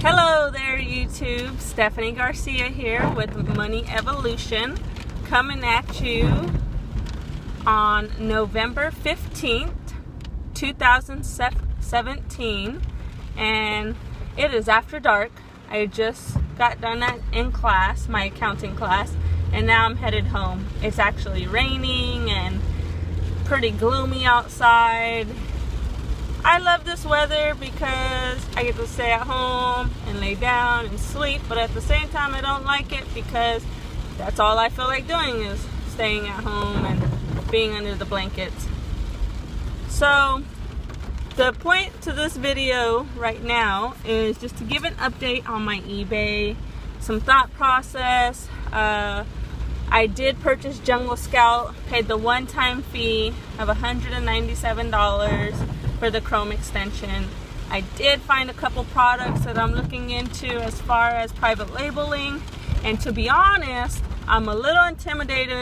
Hello there YouTube, Stephanie Garcia here with Money Evolution, coming at you on November 15th, 2017, and it is after dark. I just got done in class, my accounting class, and now I'm headed home. It's actually raining and pretty gloomy outside. I love this weather because I get to stay at home and lay down and sleep, but at the same time I don't like it because that's all I feel like doing is staying at home and being under the blankets. So the point to this video right now is just to give an update on my eBay, some thought process. I did purchase Jungle Scout, paid the one-time fee of $197 for the Chrome extension. I did find a couple products that I'm looking into as far as private labeling, and to be honest, I'm a little intimidated